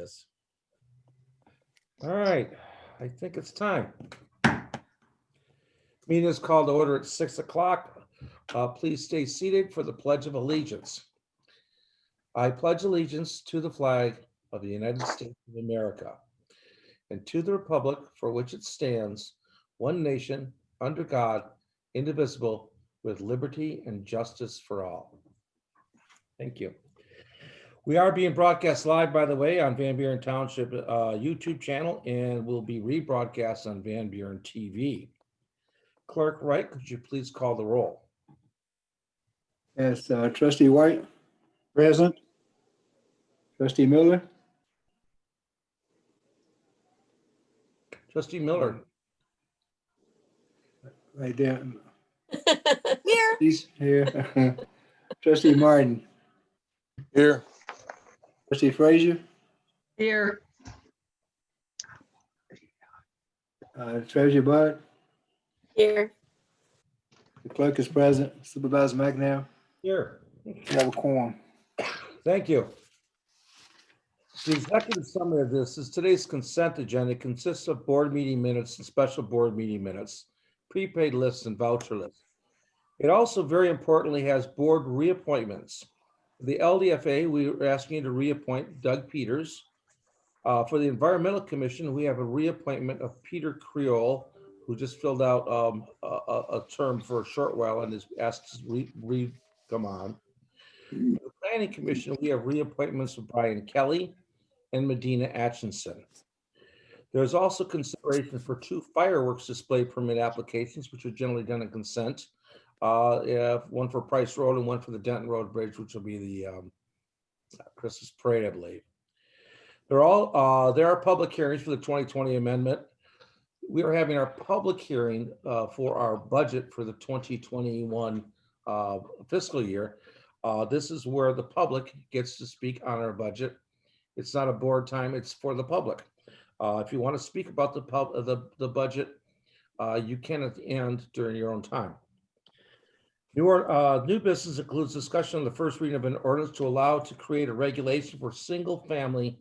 Yes. All right, I think it's time. Meeting is called to order at 6 o'clock. Please stay seated for the Pledge of Allegiance. I pledge allegiance to the flag of the United States of America and to the republic for which it stands, one nation, under God, indivisible, with liberty and justice for all. Thank you. We are being broadcast live, by the way, on Van Buren Township YouTube channel, and will be rebroadcast on Van Buren TV. Clerk Wright, could you please call the roll? Yes, Trustee White, Present. Trustee Miller, Trustee Miller. right there. Here. He's here. Trustee Martin, Here. Trustee Frazier, Here. Treasurer Bud, Here. the clerk is present, Supervisor McNair, Here. we have a quorum. Thank you. The executive summary of this is today's consent agenda. It consists of board meeting minutes and special board meeting minutes, prepaid lists and voucher lists. It also very importantly has board reappointments. The LDFA, we are asking you to reappoint Doug Peters. For the Environmental Commission, we have a reappointment of Peter Creole, who just filled out a term for a short while and is asked to come on. The Planning Commission, we have reappointments of Brian Kelly and Medina Atchison. There's also consideration for 2 fireworks display permit applications, which are generally done in consent. One for Price Road and one for the Denton Road Bridge, which will be the Christmas parade, I believe. There are public hearings for the 2020 amendment. We are having our public hearing for our budget for the 2021 fiscal year. This is where the public gets to speak on our budget. It's not a board time, it's for the public. If you want to speak about the budget, you can at the end during your own time. New business includes discussion on the first reading of an ordinance to allow to create a regulation for single-family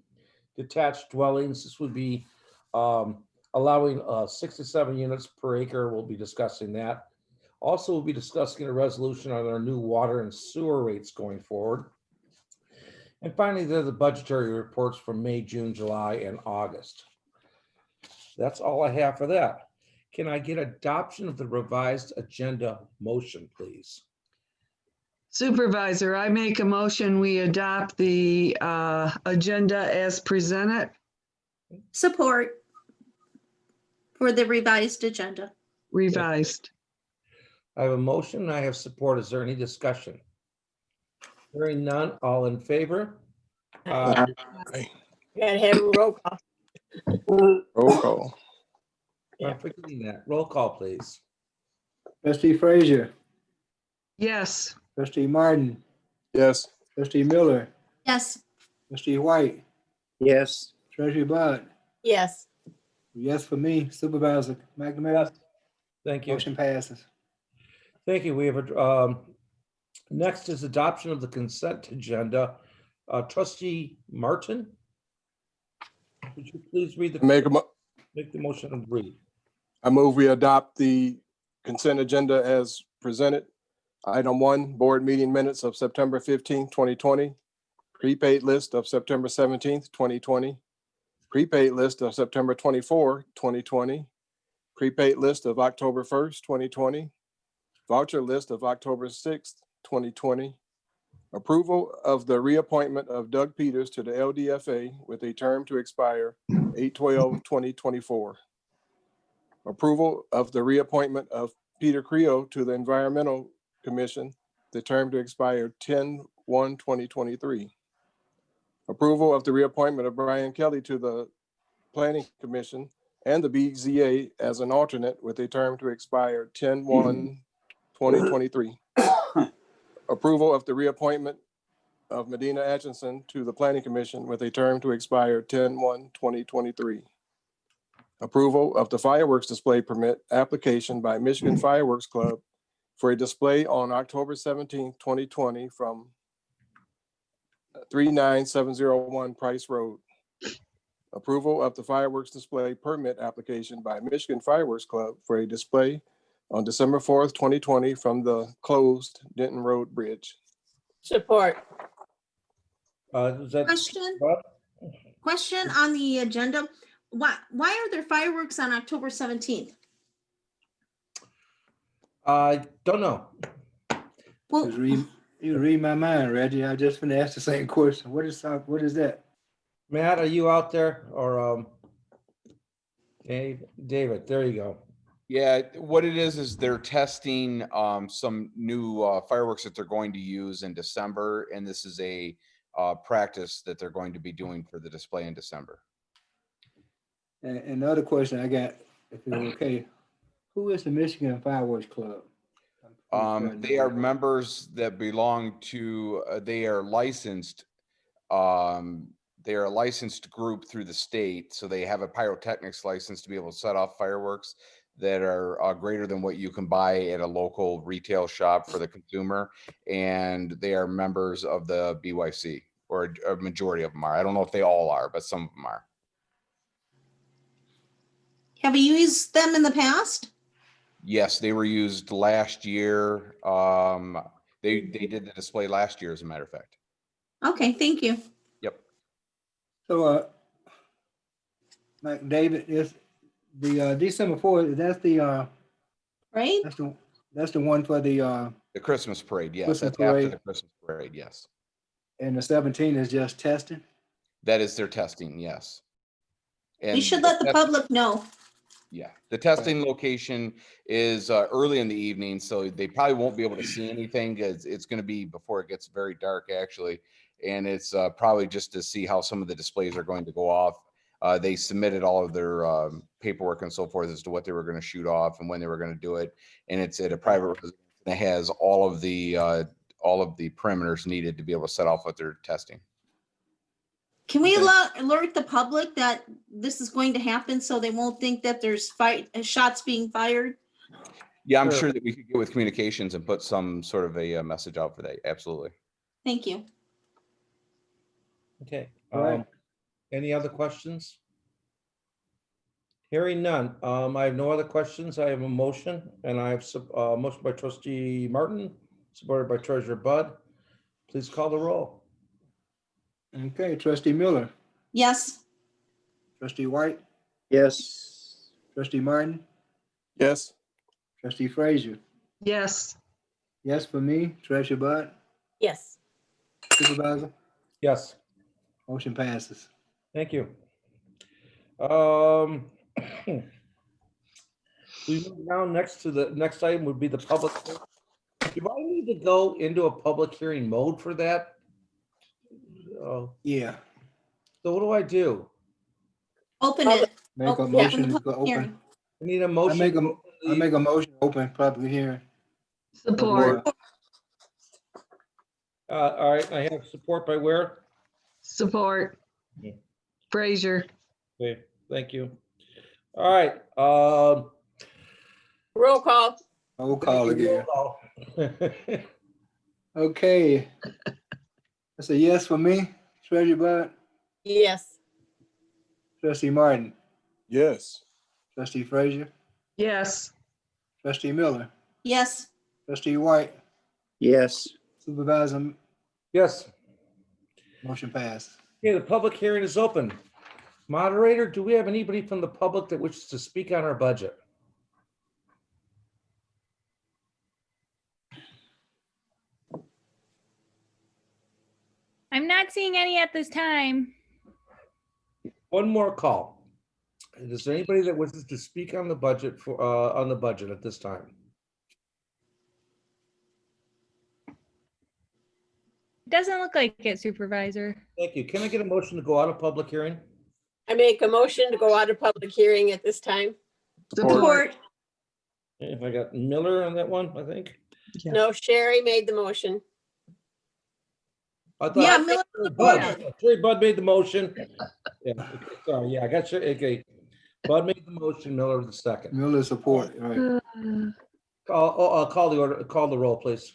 detached dwellings. This would be allowing 6 to 7 units per acre. We'll be discussing that. Also, we'll be discussing a resolution on our new water and sewer rates going forward. And finally, there are the budgetary reports from May, June, July, and August. That's all I have for that. Can I get adoption of the revised agenda motion, please? Supervisor, I make a motion, we adopt the agenda as presented. Support for the revised agenda. Revised. I have a motion, I have support. Is there any discussion? Hearing none, all in favor? Aye. Gotta have a roll call. Roll call. I'm forgetting that. Roll call, please. Trustee Frazier, Yes. Trustee Martin, Yes. Trustee Miller, Yes. Trustee White, Yes. Treasurer Bud, Yes. yes for me, Supervisor McNair, Thank you. motion passes. Thank you. We have next is adoption of the consent agenda. Trustee Martin, would you please read the Make the motion and read? I move we adopt the consent agenda as presented. Item 1, board meeting minutes of September 15, 2020. Prepaid list of September 17th, 2020. Prepaid list of September 24, 2020. Prepaid list of October 1st, 2020. Voucher list of October 6th, 2020. Approval of the reappointment of Doug Peters to the LDFA with a term to expire 8/12/2024. Approval of the reappointment of Peter Creole to the Environmental Commission, the term to expire 10/1/2023. Approval of the reappointment of Brian Kelly to the Planning Commission and the BZA as an alternate with a term to expire 10/1/2023. Approval of the reappointment of Medina Atchison to the Planning Commission with a term to expire 10/1/2023. Approval of the fireworks display permit application by Michigan Fireworks Club for a display on October 17, 2020 from 39701 Price Road. approval of the fireworks display permit application by Michigan Fireworks Club for a display on December 4th, 2020 from the closed Denton Road Bridge. Support. Is that? Question? Bud? Question on the agenda. Why are there fireworks on October 17th? I don't know. Well, You read my mind, Reggie. I just finna ask the same question. What is that? Matt, are you out there or David, there you go. Yeah, what it is they're testing some new fireworks that they're going to use in December, and this is a practice that they're going to be doing for the display in December. And another question I got, if it's okay, who is the Michigan Fireworks Club? They are members that belong to, they are licensed. They are a licensed group through the state, so they have a pyrotechnics license to be able to set off fireworks that are greater than what you can buy at a local retail shop for the consumer. And they are members of the BYC, or a majority of them are. I don't know if they all are, but some of them are. have you used them in the past? Yes, they were used last year. They did the display last year, as a matter of fact. Okay, thank you. Yep. So, Mike, David, is the December 4th, Right? that's the one for the The Christmas parade, yes. Christmas That's after parade. the Christmas parade, yes. and the 17th is just testing? That is their testing, yes. We And should let the public know. Yeah, the testing location is early in the evening, so they probably won't be able to see anything because it's going to be before it gets very dark, actually. And it's probably just to see how some of the displays are going to go off. They submitted all of their paperwork and so forth as to what they were going to shoot off and when they were going to do it. And it's at a private residence that has all of the perimeters needed to be able to set off what they're testing. Can we Okay. alert the public that this is going to happen so they won't think that there's shots being fired? Yeah, I'm Sure. sure that we could get with communications and put some sort of a message out for that. Absolutely. Thank you. Okay. All right. Any other questions? Hearing none. I have no other questions. I have a motion, and I have a motion by trustee Martin, supported by treasurer Bud. Please call the roll. Okay, trustee Miller, Yes. trustee White, Yes. trustee Martin, Yes. trustee Frazier. Yes. Yes for me, treasurer Bud, Yes. supervisor, Yes, motion passes. thank you. We move now next to the next item would be the public. Do I need to go into a public hearing mode for that? Yeah, So what do I do? Open it. make a Open motion the to public open. hearing. I need a I motion. make a motion, to open public hearing. Support. All right, I have support by Ware. Support. Yeah. Frazier. Okay, thank you. All right. Roll call. Roll call again. Roll call. Okay. That's a yes for me, treasurer Bud, Yes. trustee Martin, Yes. trustee Frazier, Yes. trustee Miller, Yes. trustee White, Yes. supervisor, Yes. motion passed. Okay, the public hearing is open. Moderator, do we have anybody from the public that wishes to speak on our budget? I'm not seeing any at this time. One more call. Is there anybody that wishes to speak on the budget at this time? Doesn't look like it, Supervisor. Thank you. Can I get a motion to go out of public hearing? I make a motion to go out of public hearing at this time. Support. If I got Miller on that one, I think. Yeah. No, Sherry made the motion. I thought- Yeah, Miller Bud, supported. sorry, Bud made the motion. Yeah, okay, sorry, yeah, I got you. Okay. Bud made the motion, Miller the second. Miller support, all right. I'll call the order, call the roll, please.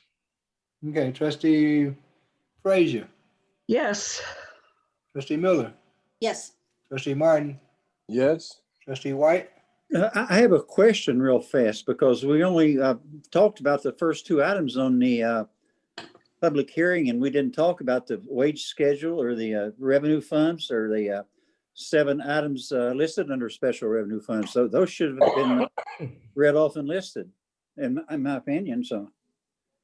Okay, trustee Frazier, Yes. trustee Miller, Yes. Trustee Martin, Yes. trustee White, I have a question real fast because we only talked about the first two items on the public hearing, and we didn't talk about the wage schedule or the revenue funds or the 7 items listed under special revenue funds. So those should have been read off and listed, in my opinion. So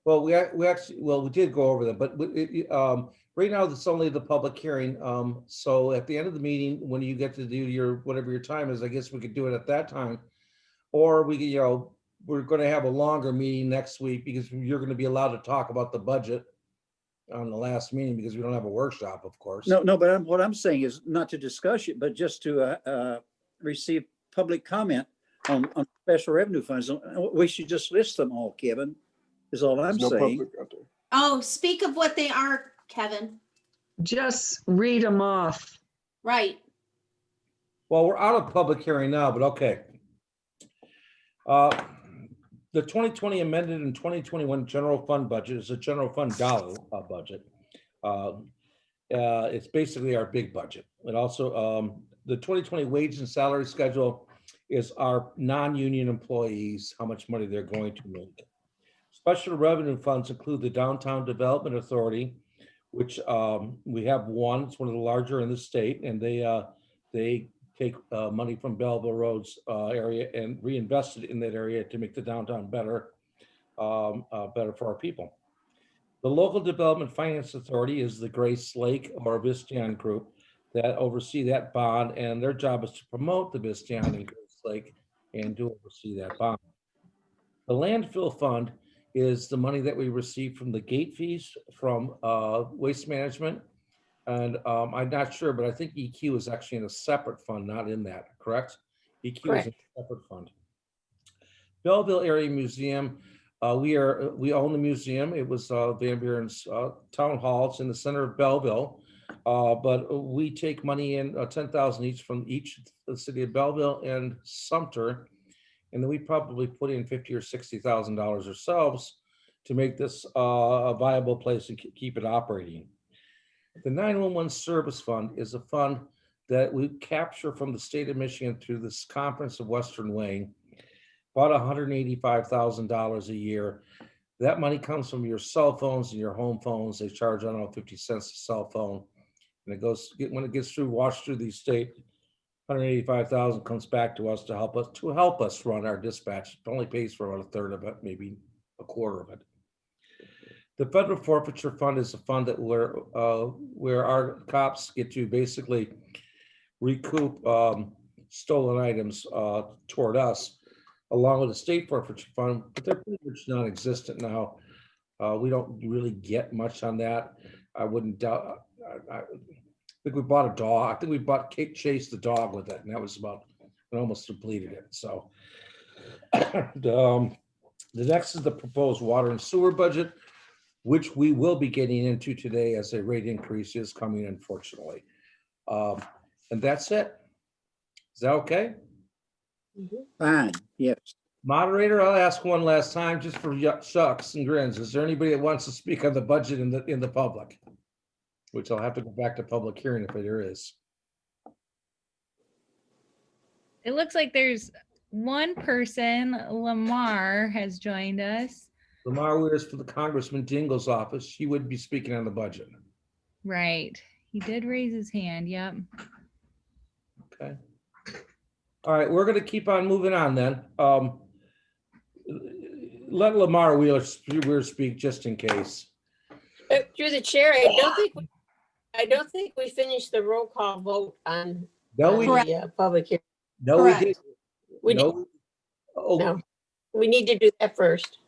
Well, we actually, well, we did go over that, but right now it's only the public hearing. So at the end of the meeting, when you get to do your, whatever your time is, I guess we could do it at that time. Or we could, we're going to have a longer meeting next week because you're going to be allowed to talk about the budget on the last meeting because we don't have a workshop, of course. no, but what I'm saying is not to discuss it, but just to receive public comment on special revenue funds. We should just list them all, Kevin, is all I'm There's no saying. public out there. Oh, speak of what they are, Kevin. Just read them off. Right. Well, we're out of public hearing now, but okay. The 2020 amended and 2021 general fund budget is a general fund dollar budget. It's basically our big budget. And also the 2020 wage and salary schedule is our non-union employees, how much money they're going to make. Special revenue funds include the Downtown Development Authority, which we have one. It's one of the larger in the state, and they take money from Belleville Roads area and reinvest it in that area to make the downtown better, better for our people. The Local Development Finance Authority is the Grace Lake or Visteon group that oversee that bond, and their job is to promote the Visteon and Grace Lake and to oversee that bond. The Landfill Fund is the money that we receive from the gate fees from waste management. And I'm not sure, but I think EQ is actually in a separate fund, not in that, correct? EQ is a separate fund. Belleville Area Museum, we own the museum. It was Van Buren's town hall. It's in the center of Belleville, but we take money in 10,000 each from each the city of Belleville and Sumter, and then we probably put in $50,000 or $60,000 ourselves to make this a viable place and keep it operating. The 911 Service Fund is a fund that we capture from the state of Michigan through this Conference of Western Wayne, about $185,000 a year. That money comes from your cell phones and your home phones. They charge, I don't know, 50 cents a cell phone. And it goes, when it gets through, washed through the state, 185,000 comes back to us to help us run our dispatch. It only pays for about a third of it, maybe a quarter of it. The Federal Forfeiture Fund is a fund that where our cops get to basically recoup stolen items toward us, along with the State Forfeiture Fund, but they're pretty much non-existent now. We don't really get much on that. I wouldn't doubt. I think we bought a dog. I think we bought Kate Chase the dog with it, and that was about, it almost depleted it. So the next is the proposed water and sewer budget, which we will be getting into today as a rate increase is coming, unfortunately. And that's it. Is that okay? Fine, yes. Moderator, I'll ask one last time just for shucks and grins. Is there anybody that wants to speak on the budget in the public? Which I'll have to go back to public hearing if there is. It looks like there's one person, Lamar, has joined us. Lamar Weirs for the Congressman Dingell's office. She would be speaking on the budget. Right. He did raise his hand. Yep. Okay. All right, we're going to keep on moving on then. Let Lamar Weirs speak just in case. Through the chair, I don't think we finished the roll call vote on No, we the public hearing. no, we Correct. didn't. We No. Oh, No. We need to do that first.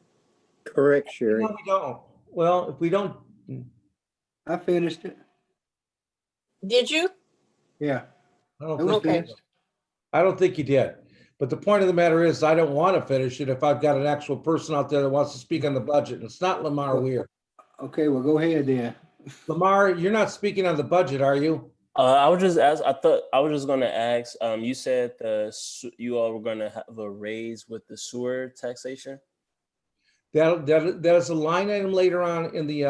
Correct, Sherry. no, we don't. Well, if we don't, I finished it. Did you? Yeah, I don't it was think- Okay. finished. I don't think you did. But the point of the matter is, I don't want to finish it if I've got an actual person out there that wants to speak on the budget. And it's not Lamar Weir. Okay, well, go ahead then. Lamar, you're not speaking on the budget, are you? I was just I thought I was just gonna ask. You said you all were gonna have a raise with the sewer taxation. That is a line item later on in the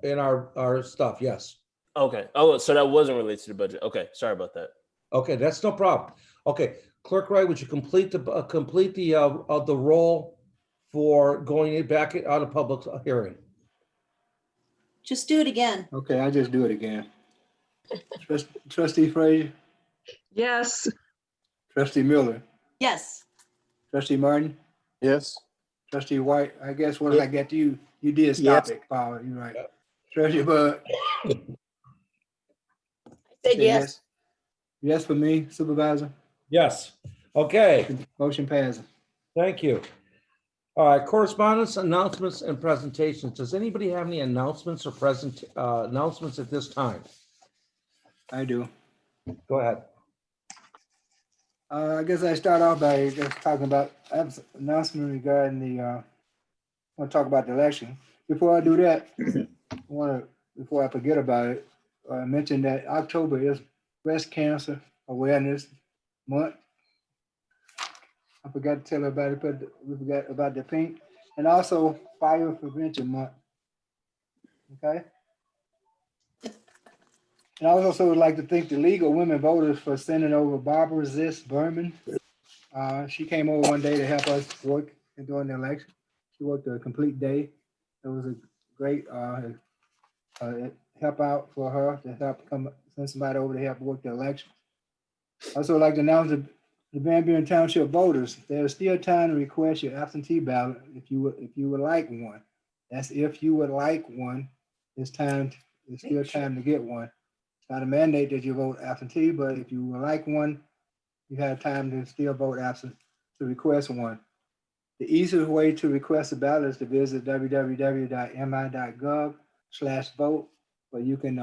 in our stuff. Yes. Okay. Oh, so that wasn't related to the budget. Okay, sorry about that. Okay, that's no problem. Okay, Clerk Wright, would you complete the roll for going back out of public hearing? Just do it again. Okay, I'll just do it again. Trustee Frazier, Yes, trustee Miller, Yes. trustee Martin, Yes. trustee White. I guess once I get to you, you did stop Yes. it, Paul. You're right. Treasurer Bud. I said yes. Yes for me, Supervisor. Yes. Okay, Motion passes. thank you. All right, correspondence, announcements, and presentations. Does anybody have any announcements or announcements at this time? I do. Go ahead. I guess I start off by just talking about, I have an announcement regarding I want to talk about the election. Before I do that, before I forget about it, I mentioned that October is Breast Cancer Awareness Month. I forgot to tell everybody, but we forgot about the pink, and also Fire Prevention Month. Okay. And I also would like to thank the League of Women Voters for sending over Barbara Ziss Berman. She came over one day to help us work during the election. She worked a complete day. It was a great help out for her to help send somebody over to help work the election. I also like to announce the Van Buren Township voters, there's still time to request your absentee ballot if you would like one. That's if you would like one. It's still time to get one. It's not a mandate that you vote absentee, but if you would like one, you have time to still vote absent to request one. The easiest way to request a ballot is to visit www.mi.gov/vote, where you can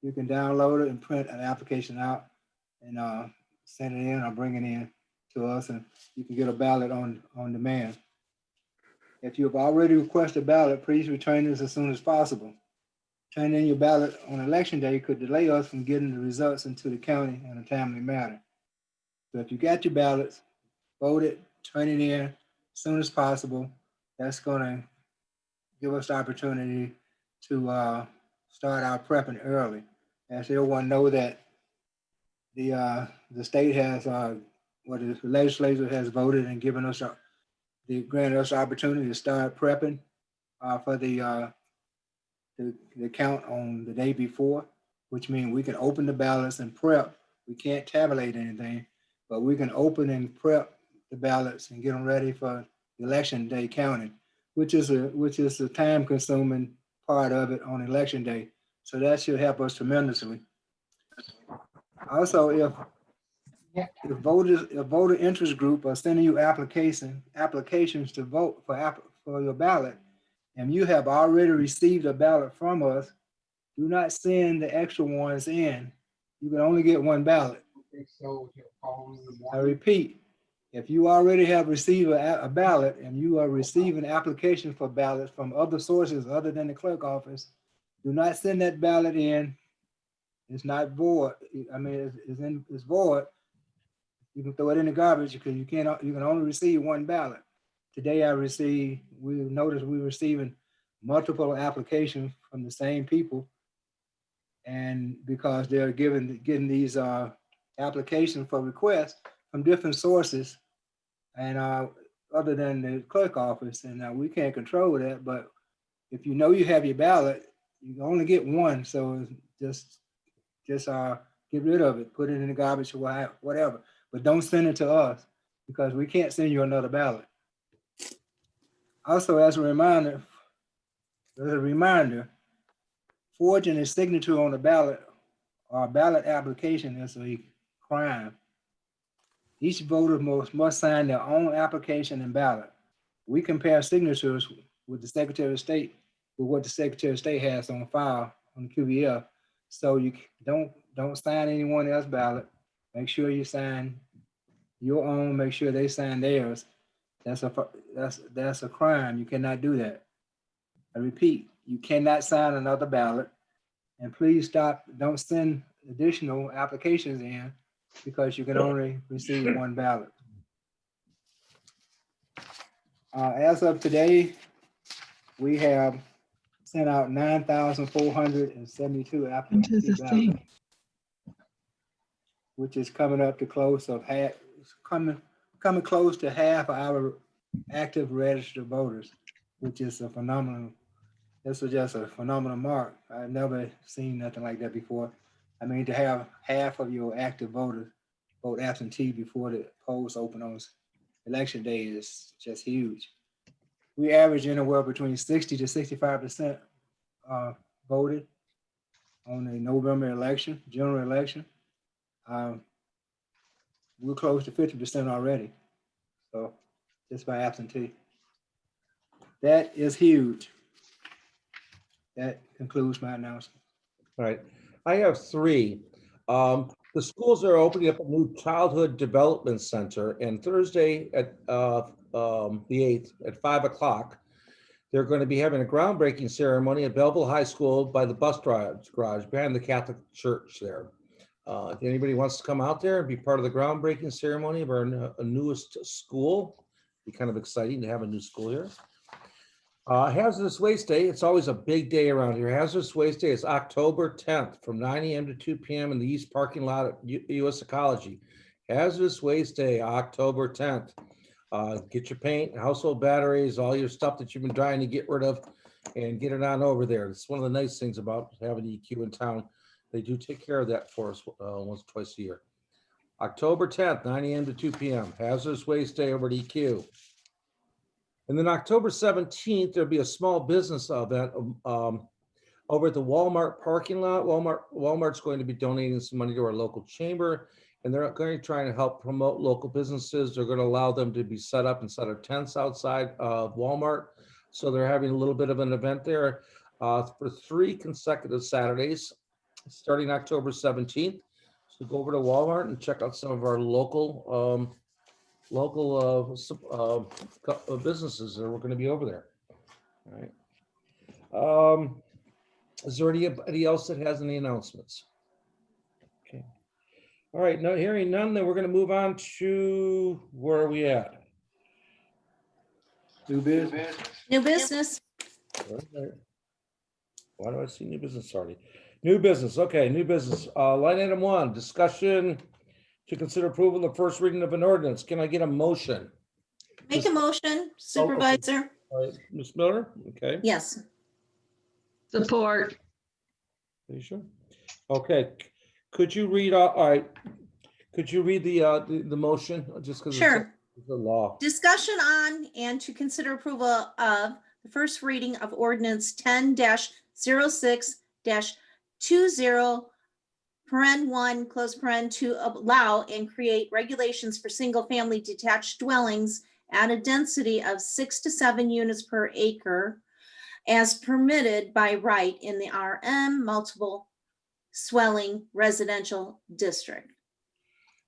download it and print an application out and send it in or bring it in to us, and you can get a ballot on demand. If you have already requested a ballot, please return this as soon as possible. Turning in your ballot on election day could delay us from getting the results into the county in a timely manner. So if you got your ballots, vote it, turn it in as soon as possible. That's going to give us the opportunity to start our prepping early. As everyone know that the state has, the legislature has voted and given us, granted us the opportunity to start prepping for the count on the day before, which means we can open the ballots and prep. We can't tabulate anything, but we can open and prep the ballots and get them ready for election day counting, which is a time-consuming part of it on election day. So that should help us tremendously. Also, if voter interest group are sending you applications to vote for your ballot, and you have already received a ballot from us, do not send the extra ones in. You can only get one ballot. I repeat, if you already have received a ballot and you are receiving application for ballots from other sources other than the clerk office, do not send that ballot in. It's not void. I mean, it's void. You can throw it in the garbage because you can only receive one ballot. Today we noticed we're receiving multiple applications from the same people. And because they're getting these applications for requests from different sources and other than the clerk office. And we can't control that, but if you know you have your ballot, you can only get one. So just get rid of it, put it in the garbage or whatever, but don't send it to us because we can't send you another ballot. Also, as a reminder, forging a signature on the ballot or ballot application is a crime. Each voter must sign their own application and ballot. We compare signatures with the Secretary of State, with what the Secretary of State has on file on the QVF. So you don't sign anyone else's ballot. Make sure you sign your own. Make sure they sign theirs. That's a crime. You cannot do that. I repeat, you cannot sign another ballot. And please stop. Don't send additional applications in because you can only receive one ballot. As of today, we have sent out 9,472 absentee ballots. which is coming up to close of half, coming close to half our active registered voters, which is a phenomenal. This was just a phenomenal mark. I've never seen nothing like that before. I mean, to have half of your active voters vote absentee before the polls open on election day is just huge. We average anywhere between 60 to 65% voted on the November election, general election. We're close to 50% already. So just by absentee. That is huge. That concludes my announcement. All right, I have three. The schools are opening up a new childhood development center, and Thursday at the 8th at 5 o'clock, they're going to be having a groundbreaking ceremony at Belleville High School by the bus garage behind the Catholic Church there. If anybody wants to come out there and be part of the groundbreaking ceremony of our newest school, be kind of exciting to have a new school here. Hazardous Waste Day, it's always a big day around here. Hazardous Waste Day is October 10th from 9 a.m. to 2 p.m. in the East parking lot at US Ecology. Hazardous Waste Day, October 10th. Get your paint, household batteries, all your stuff that you've been trying to get rid of, and get it on over there. It's one of the nice things about having EQ in town. They do take care of that for us once or twice a year. October 10th, 9 a.m. to 2 p.m. Hazardous Waste Day over at EQ. And then October 17th, there'll be a small business event over at the Walmart parking lot. Walmart's going to be donating some money to our local chamber, and they're going to try and help promote local businesses. They're going to allow them to be set up and set up tents outside of Walmart. So they're having a little bit of an event there for 3 consecutive Saturdays, starting October 17th. So go over to Walmart and check out some of our local businesses that are going to be over there. All right. Is there anybody else that has any announcements? Okay. All right. No, hearing none, then we're going to move on to where are we at? New business. New business. Why do I see new business already? New business. Okay, new business. Line item 1, discussion to consider approval of the first reading of an ordinance. Can I get a motion? Make a motion, Supervisor. All right, Ms. Miller, okay. Yes. Support. Are you sure? Okay, could you read, all right, could you read the motion, just because Sure. it's the law? Discussion on and to consider approval of the first reading of ordinance 10-06-20 (1) close paren to allow and create regulations for single-family detached dwellings at a density of 6 to 7 units per acre as permitted by right in the RM multiple swelling residential district.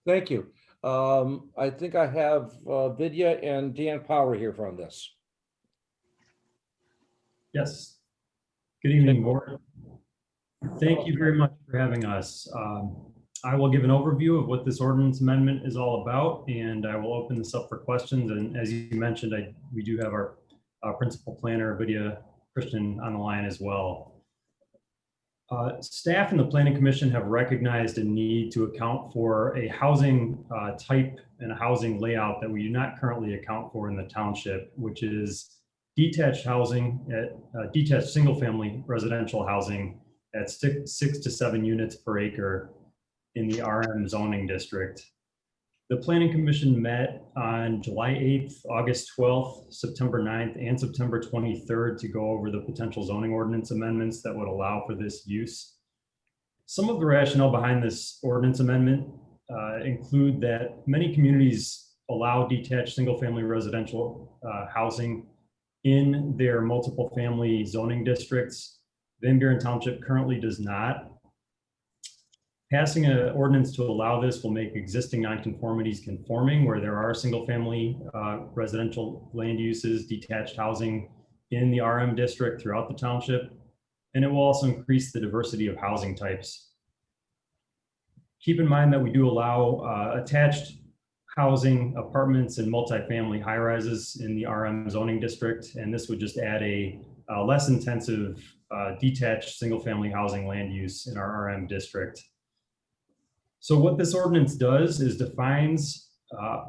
Thank you. I think I have Vidya and Dan Power here from this. Yes. Good evening, board. Thank you very much for having us. I will give an overview of what this ordinance amendment is all about, and I will open this up for questions. And as you mentioned, we do have our principal planner, Vidya Christian, on the line as well. Staff and the Planning Commission have recognized a need to account for a housing type and a housing layout that we do not currently account for in the township, which is detached housing, detached single-family residential housing at 6 to 7 units per acre in the RM zoning district. The Planning Commission met on July 8th, August 12th, September 9th, and September 23rd to go over the potential zoning ordinance amendments that would allow for this use. Some of the rationale behind this ordinance amendment include that many communities allow detached single-family residential housing in their multiple family zoning districts. Van Buren Township currently does not. Passing an ordinance to allow this will make existing nonconformities conforming where there are single family residential land uses, detached housing in the RM district throughout the township. And it will also increase the diversity of housing types. Keep in mind that we do allow attached housing, apartments, and multifamily high rises in the RM zoning district. And this would just add a less intensive detached single family housing land use in our RM district. So what this ordinance does is defines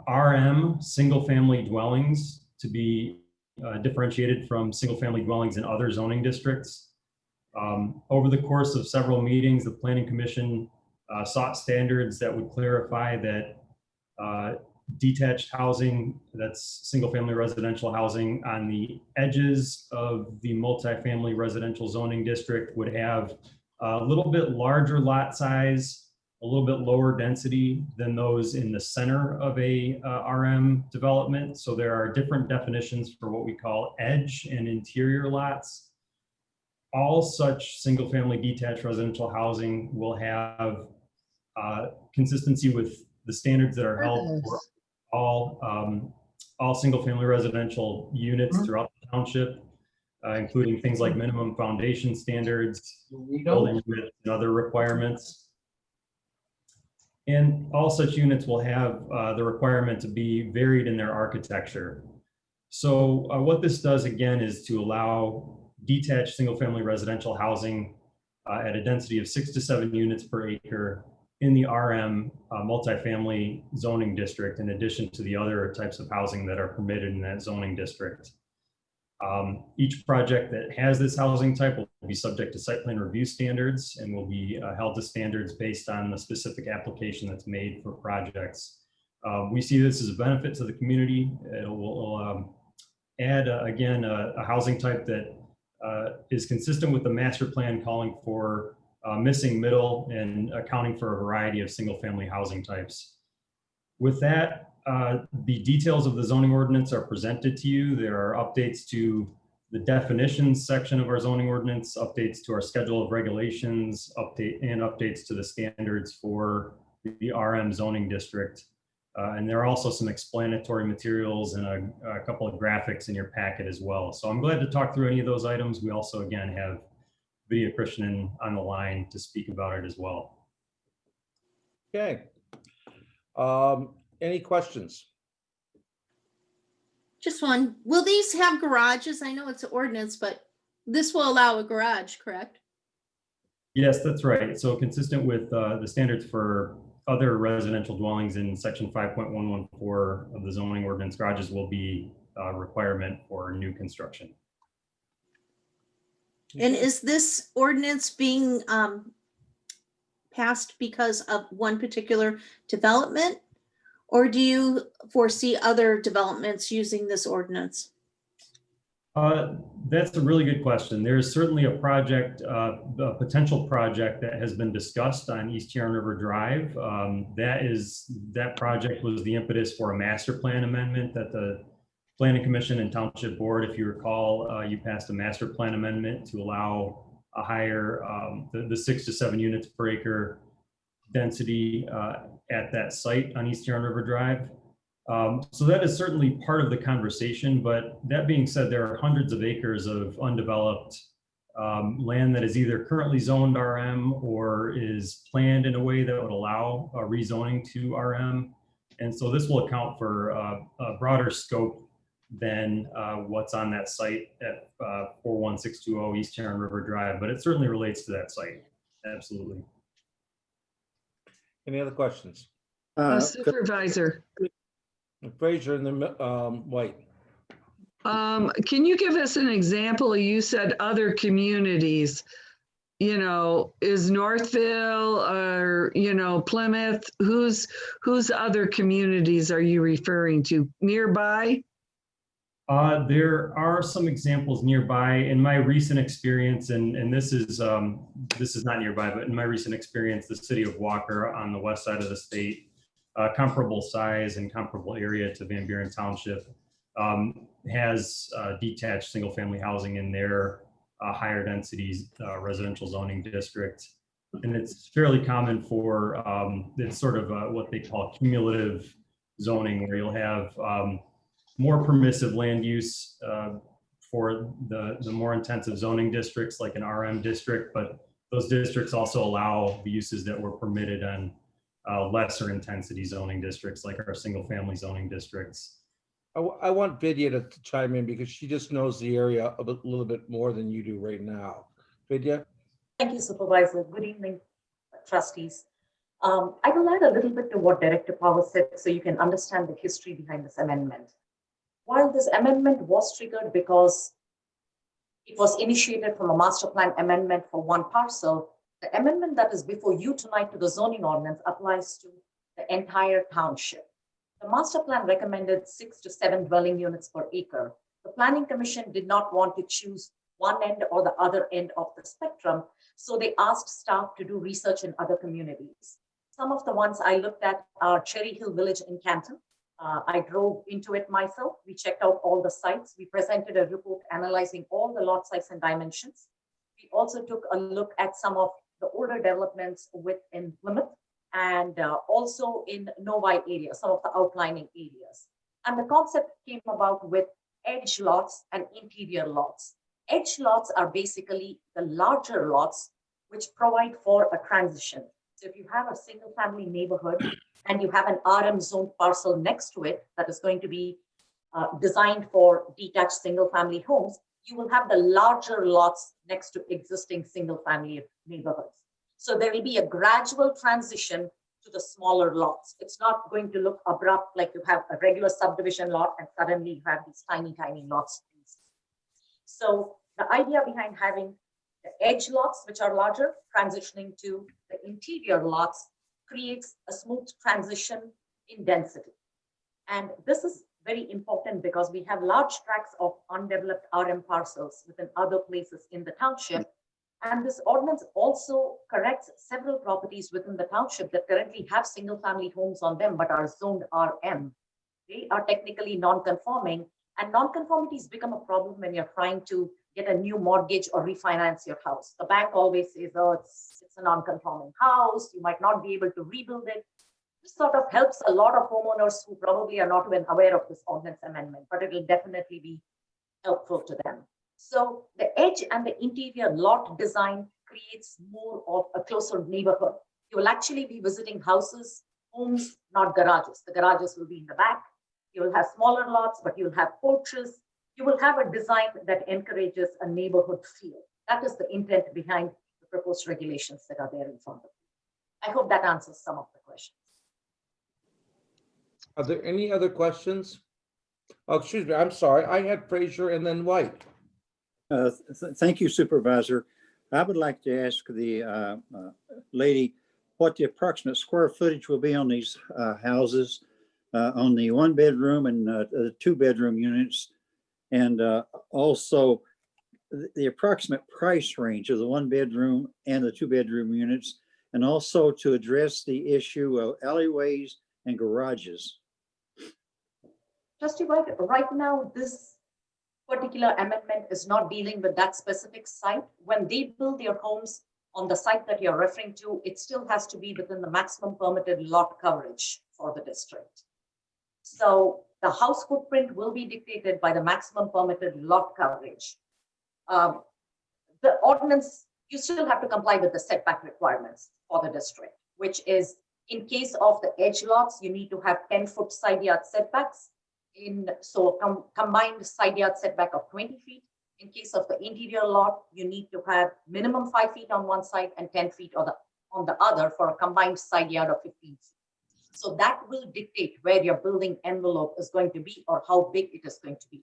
RM single-family dwellings to be differentiated from single-family dwellings in other zoning districts. Over the course of several meetings, the Planning Commission sought standards that would clarify that detached housing, that's single-family residential housing on the edges of the multifamily residential zoning district, would have a little bit larger lot size, a little bit lower density than those in the center of a RM development. So there are different definitions for what we call edge and interior lots. All such single-family detached residential housing will have consistency with the standards that are held for all single-family residential units throughout the township, including things like minimum foundation standards, building width, and other requirements. And all such units will have the requirement to be varied in their architecture. So what this does again is to allow detached single-family residential housing at a density of 6 to 7 units per acre in the RM multifamily zoning district, in addition to the other types of housing that are permitted in that zoning district. Each project that has this housing type will be subject to site plan review standards and will be held to standards based on the specific application that's made for projects. We see this as a benefit to the community. It will add, again, a housing type that is consistent with the master plan calling for missing middle and accounting for a variety of single family housing types. With that, the details of the zoning ordinance are presented to you. There are updates to the definitions section of our zoning ordinance, updates to our schedule of regulations, updates to the standards for the RM zoning district. And there are also some explanatory materials and a couple of graphics in your packet as well. So I'm glad to talk through any of those items. We also, again, have Vidya Krishnan on the line to speak about it as well. Okay. Any questions? Just one. Will these have garages? I know it's an ordinance, but this will allow a garage, correct? Yes, that's right. So consistent with the standards for other residential dwellings in section 5.114 of the zoning ordinance, garages will be a requirement for new construction. And is this ordinance being passed because of one particular development? Or do you foresee other developments using this ordinance? That's a really good question. There's certainly a project, a potential project that has been discussed on East Yarn River Drive. That project was the impetus for a master plan amendment that the Planning Commission and Township Board, if you recall, you passed a master plan amendment to allow a higher, the 6 to 7 units per acre density at that site on East Yarn River Drive. So that is certainly part of the conversation, but that being said, there are hundreds of acres of undeveloped land that is either currently zoned RM or is planned in a way that would allow a rezoning to RM. And so this will account for a broader scope than what's on that site at 41620 East Yarn River Drive, but it certainly relates to that site. Absolutely. Any other questions? Supervisor, Fraser and then White. can you give us an example? You said other communities, you know, is Northville or, you know, Plymouth, whose other communities are you referring to nearby? There are some examples nearby in my recent experience, and this is not nearby, but in my recent experience, the city of Walker on the west side of the state, comparable size and comparable area to Van Buren Township, has detached single family housing in their higher densities residential zoning district. And it's fairly common for, it's sort of what they call cumulative zoning, where you'll have more permissive land use for the more intensive zoning districts like an RM district, but those districts also allow the uses that were permitted on lesser intensity zoning districts like our single family zoning districts. I want Vidya to chime in because she just knows the area a little bit more than you do right now. Vidya? Thank you, Supervisor. Good evening, trustees. I will add a little bit to what Director Power said so you can understand the history behind this amendment. While this amendment was triggered because it was initiated from a master plan amendment for one parcel, the amendment that is before you tonight to the zoning ordinance applies to the entire township. The master plan recommended 6 to 7 dwelling units per acre. The Planning Commission did not want to choose one end or the other end of the spectrum, so they asked staff to do research in other communities. Some of the ones I looked at are Cherry Hill Village in Canton. I drove into it myself. We checked out all the sites. We presented a report analyzing all the lot size and dimensions. We also took a look at some of the older developments within Plymouth and also in Novi area, some of the outlining areas. And the concept came about with edge lots and interior lots. Edge lots are basically the larger lots which provide for a transition. So if you have a single family neighborhood and you have an RM zone parcel next to it that is going to be designed for detached single family homes, you will have the larger lots next to existing single family neighborhoods. So there will be a gradual transition to the smaller lots. It's not going to look abrupt like you have a regular subdivision lot and suddenly you have these tiny, tiny lots. So the idea behind having the edge lots, which are larger, transitioning to the interior lots, creates a smooth transition in density. And this is very important because we have large tracts of undeveloped RM parcels within other places in the township. And this ordinance also corrects several properties within the township that currently have single family homes on them, but are zoned RM. They are technically non-conforming, and non-conformities become a problem when you're trying to get a new mortgage or refinance your house. The bank always says, oh, it's a non-conforming house. You might not be able to rebuild it. This sort of helps a lot of homeowners who probably are not even aware of this ordinance amendment, but it will definitely be helpful to them. So the edge and the interior lot design creates more of a closer neighborhood. You will actually be visiting houses, homes, not garages. The garages will be in the back. You will have smaller lots, but you'll have porches. You will have a design that encourages a neighborhood feel. That is the intent behind the proposed regulations that are there in front of you. I hope that answers some of the questions. Are there any other questions? Oh, excuse me, I'm sorry. I had Frazier and then White. Thank you, Supervisor. I would like to ask the lady what the approximate square footage will be on these houses, on the 1-bedroom and the 2-bedroom units, and also the approximate price range of the 1-bedroom and the 2-bedroom units, and also to address the issue of alleyways and garages. Trustee White, right now, this particular amendment is not dealing with that specific site. When they build their homes on the site that you're referring to, it still has to be within the maximum permitted lot coverage for the district. So the house footprint will be dictated by the maximum permitted lot coverage. The ordinance, you still have to comply with the setback requirements for the district, which is in case of the edge lots, you need to have 10-foot side yard setbacks. Combined side yard setback of 20 feet. In case of the interior lot, you need to have minimum 5 feet on one side and 10 feet on the other for a combined side yard of 15 feet. So that will dictate where your building envelope is going to be or how big it is going to be.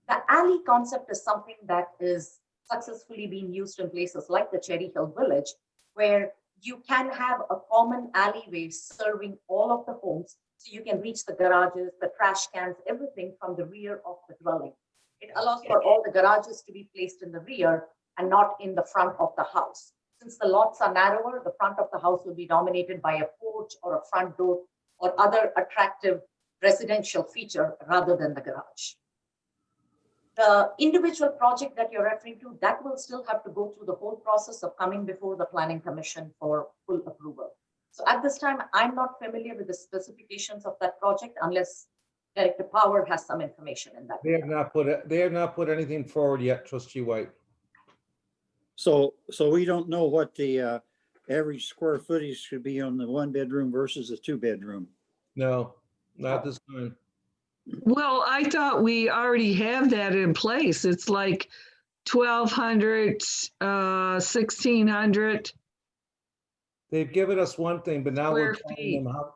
The alley concept is something that is successfully being used in places like the Cherry Hill Village, where you can have a common alleyway serving all of the homes. So you can reach the garages, the trash cans, everything from the rear of the dwelling. It allows for all the garages to be placed in the rear and not in the front of the house. Since the lots are narrower, the front of the house will be dominated by a porch or a front door or other attractive residential feature rather than the garage. The individual project that you're referring to, that will still have to go through the whole process of coming before the Planning Commission for full approval. So at this time, I'm not familiar with the specifications of that project unless Director Power has some information in that. They have not put anything forward yet, Trustee White. So we don't know what the average square footage should be on the 1-bedroom versus a 2-bedroom. No, not this time. Well, I thought we already have that in place. It's like 1,200, 1,600. They've given us one thing, but now we're Square telling them feet. how.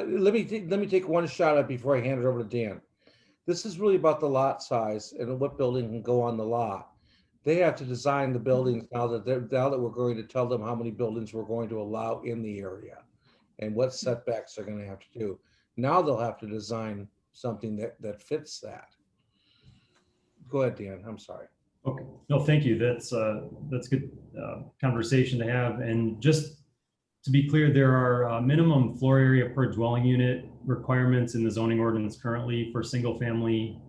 Let me take one shot at it before I hand it over to Dan. This is really about the lot size and what building can go on the lot. They have to design the buildings now that we're going to tell them how many buildings we're going to allow in the area and what setbacks they're going to have to do. Now they'll have to design something that fits that. Go ahead, Dan. I'm sorry. Okay, no, thank you. That's good conversation to have. And just to be clear, there are minimum floor area per dwelling unit requirements in the zoning ordinance currently for single family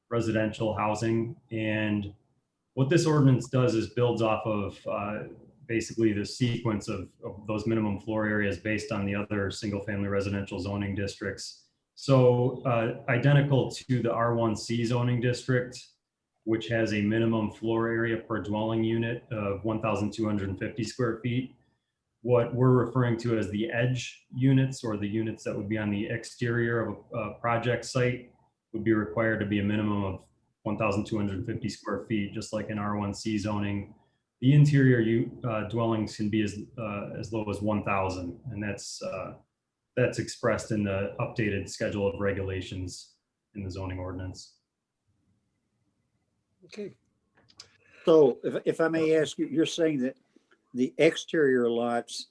residential housing. And what this ordinance does is builds off of basically the sequence of those minimum floor areas based on the other single family residential zoning districts. So identical to the R1C zoning district, which has a minimum floor area per dwelling unit of 1,250 square feet. What we're referring to as the edge units, or the units that would be on the exterior of a project site, would be required to be a minimum of 1,250 square feet, just like in R1C zoning. The interior dwellings can be as low as 1,000, and that's expressed in the updated schedule of regulations in the zoning ordinance. Okay. So if I may ask you, you're saying that the exterior lots,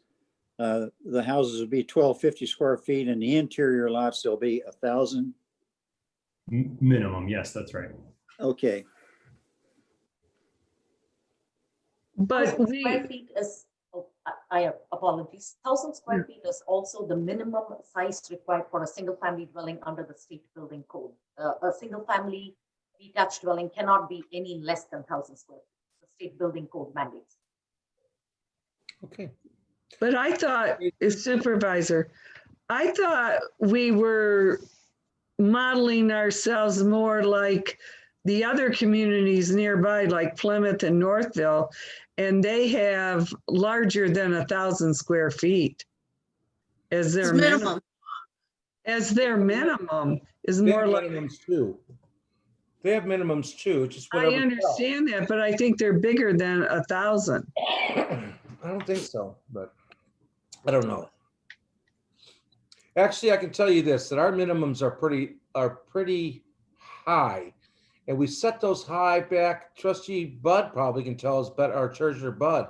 the houses would be 1,250 square feet, and the interior lots, there'll be 1,000? Minimum, yes, that's right. Okay. But 1,000 square feet is, I apologies, 1,000 square feet is also the minimum size required for a single family dwelling under the state building code. A single family detached dwelling cannot be any less than 1,000 square feet. The state building code mandates. Okay. But I thought, Supervisor, I thought we were modeling ourselves more like the other communities nearby, like Plymouth and Northville, and they have larger than 1,000 square feet as their It's minimum. minimum. As their minimum is They have more like, minimums too. They have minimums too, just I whatever. understand that, but I think they're bigger than 1,000. I don't think so, but I don't know. Actually, I can tell you this, that our minimums are pretty high. And we set those high back. Trustee Bud probably can tell us, but our treasurer Bud,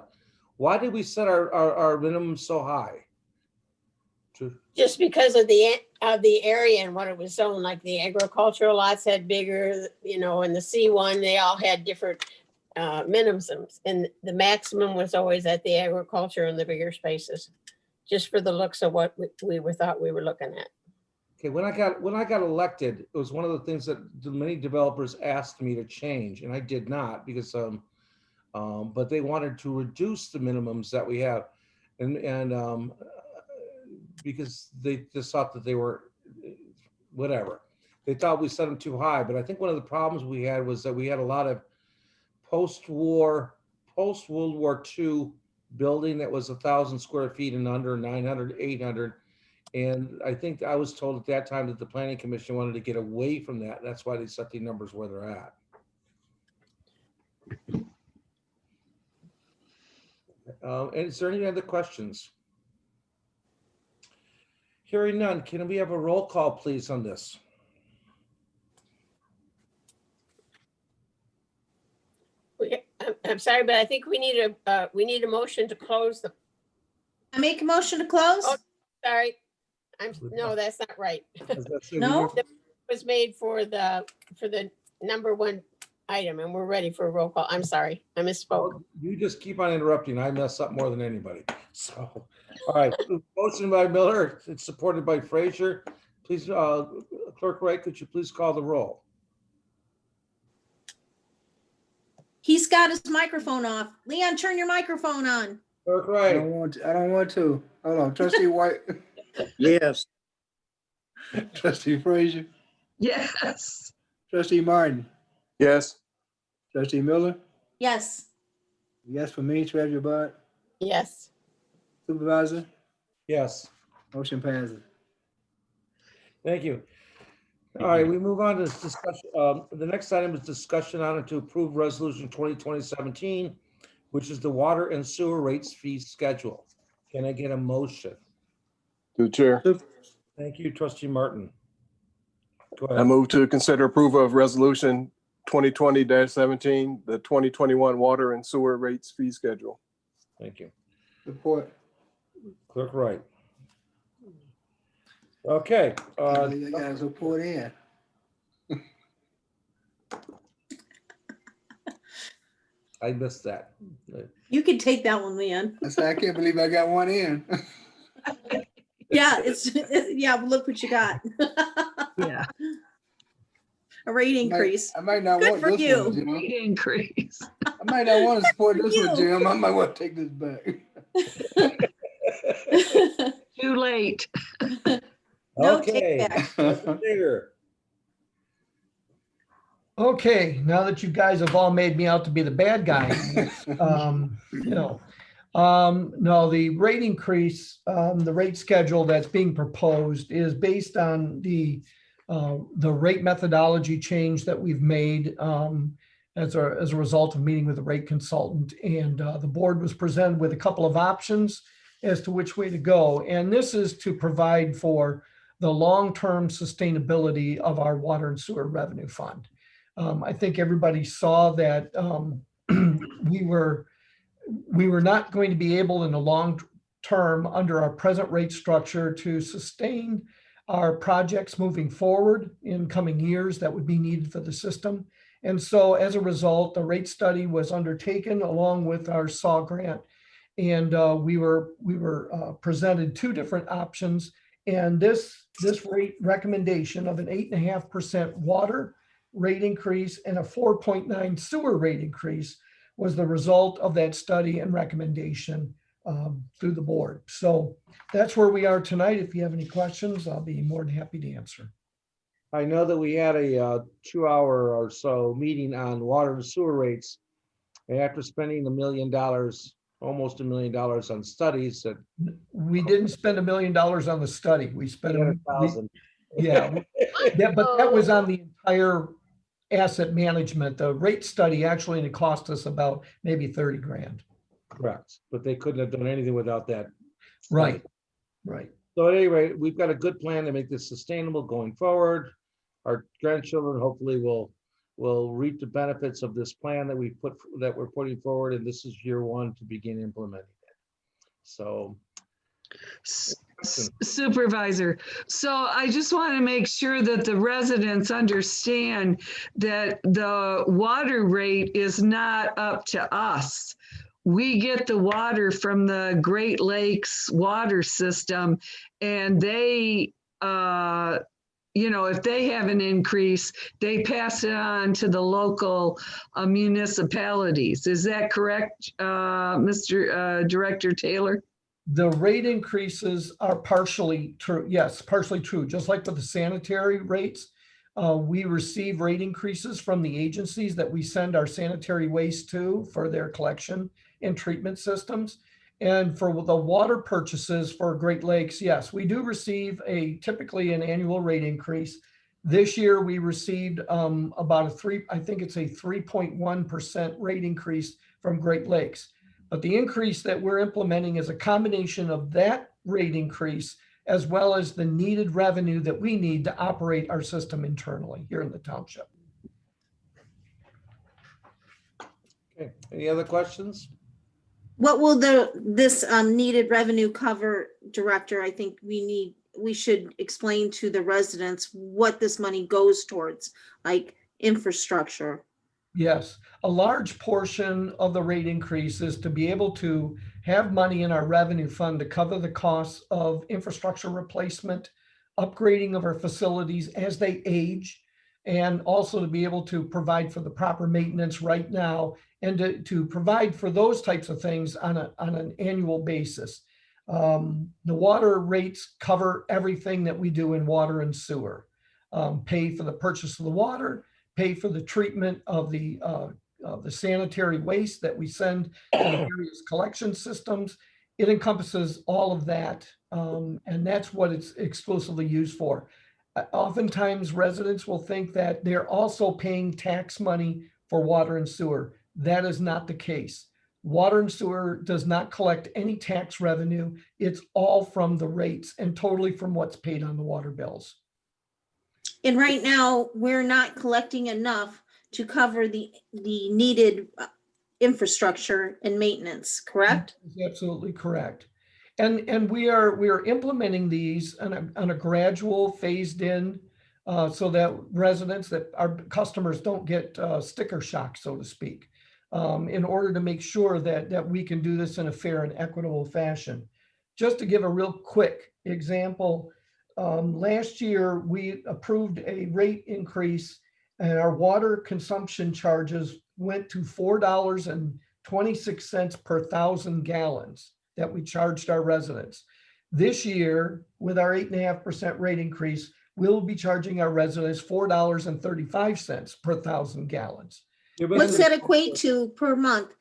why did we set our minimum so high? Just because of the area and what it was zoned, like the agricultural lots had bigger, and the C1, they all had different minimums, and the maximum was always at the agriculture and the bigger spaces, just for the looks of what we thought we were looking at. Okay, when I got elected, it was one of the things that many developers asked me to change, and I did not because but they wanted to reduce the minimums that we have, and because they just thought that they were whatever. They thought we set them too high, but I think one of the problems we had was that we had a lot of post-World War II building that was 1,000 square feet and under, 900, 800. And I think I was told at that time that the Planning Commission wanted to get away from that. That's why they set the numbers where they're at. And is there any other questions? Hearing none, can we have a roll call, please, on this? I'm sorry, but I think we need a motion to close the. I make a motion to close? Oh, sorry. No, that's not right. No? It was made for the number one item, and we're ready for a roll call. I'm sorry, I misspoke. You just keep on interrupting. I mess up more than anybody. So, all right. Motion by Miller, it's supported by Frazier. Please, Clerk Wright, could you please call the roll? He's got his microphone off. Leon, turn your microphone on. Clerk I Wright. don't want to. Hold on, Trustee White, Yes. Trustee Frazier, Yes. Trustee Martin, Yes. Trustee Miller. Yes. Yes for me, Treasurer Bud. Yes. Supervisor, Yes. motion passes. Thank you. All right, we move on to this discussion. The next item is discussion on and to approve resolution 2020-17, which is the water and sewer rates fee schedule. Can I get a motion? To the chair. Thank you, trustee Martin. Go I ahead. move to consider approval of resolution 2020-17, the 2021 water and sewer rates fee schedule. Thank you. Support. Clerk Wright. Okay. I believe they got support in. I missed that. You can take that one, Leon. I said, I can't believe I got one in. Yeah, yeah, look what you got. Yeah, A rate increase. I might not Good want for this you. one, Jim. rate increase. I might not want to support Good for this one, you. Jim. I might want to take this back. Too late. No Okay. take There. Okay, now that you guys have all made me out to be the bad guy, no, the rate increase, the rate schedule that's being proposed is based on the rate methodology change that we've made as a result of meeting with the rate consultant. And the board was presented with a couple of options as to which way to go. And this is to provide for the long-term sustainability of our water and sewer revenue fund. I think everybody saw that we were not going to be able in the long term under our present rate structure to sustain our projects moving forward in coming years that would be needed for the system. And so as a result, the rate study was undertaken along with our SAW grant. And we were presented two different options. And this rate recommendation of an 8.5% water rate increase and a 4.9 sewer rate increase was the result of that study and recommendation through the board. So that's where we are tonight. If you have any questions, I'll be more than happy to answer. I know that we had a 2-hour or so meeting on water and sewer rates. And after spending $1 million, almost $1 million on studies that. We didn't spend $1 million on the study. We spent $100,000. Yeah, but that was on the entire asset management. The rate study actually cost us about maybe 30 grand. Correct, but they couldn't have done anything without that. Right, right. So at any rate, we've got a good plan to make this sustainable going forward. Our grandchildren hopefully will reap the benefits of this plan that we're putting forward, and this is year one to begin implementing it. So. Supervisor, so I just want to make sure that the residents understand that the water rate is not up to us. We get the water from the Great Lakes water system, and they, if they have an increase, they pass it on to the local municipalities. Is that correct, Mr. Director Taylor? The rate increases are partially true. Yes, partially true. Just like with the sanitary rates, we receive rate increases from the agencies that we send our sanitary waste to for their collection and treatment systems. And for the water purchases for Great Lakes, yes, we do receive typically an annual rate increase. This year we received about I think it's a 3.1% rate increase from Great Lakes. But the increase that we're implementing is a combination of that rate increase as well as the needed revenue that we need to operate our system internally here in the township. Okay, any other questions? What will this needed revenue cover, Director? I think we should explain to the residents what this money goes towards, like infrastructure. Yes, a large portion of the rate increase is to be able to have money in our revenue fund to cover the costs of infrastructure replacement, upgrading of our facilities as they age, and also to be able to provide for the proper maintenance right now and to provide for those types of things on an annual basis. The water rates cover everything that we do in water and sewer, pay for the purchase of the water, pay for the treatment of the sanitary waste that we send to the various collection systems. It encompasses all of that, and that's what it's exclusively used for. Oftentimes, residents will think that they're also paying tax money for water and sewer. That is not the case. Water and sewer does not collect any tax revenue. It's all from the rates and totally from what's paid on the water bills. And right now, we're not collecting enough to cover the needed infrastructure and maintenance, correct? That's absolutely correct. And we are implementing these on a gradual, phased in, so that residents, that our customers don't get sticker shock, so to speak, in order to make sure that we can do this in a fair and equitable fashion. Just to give a real quick example, last year we approved a rate increase and our water consumption charges went to $4.26 per 1,000 gallons that we charged our residents. This year, with our 8.5% rate increase, we'll be charging our residents $4.35 per 1,000 gallons. What's that equate to per month?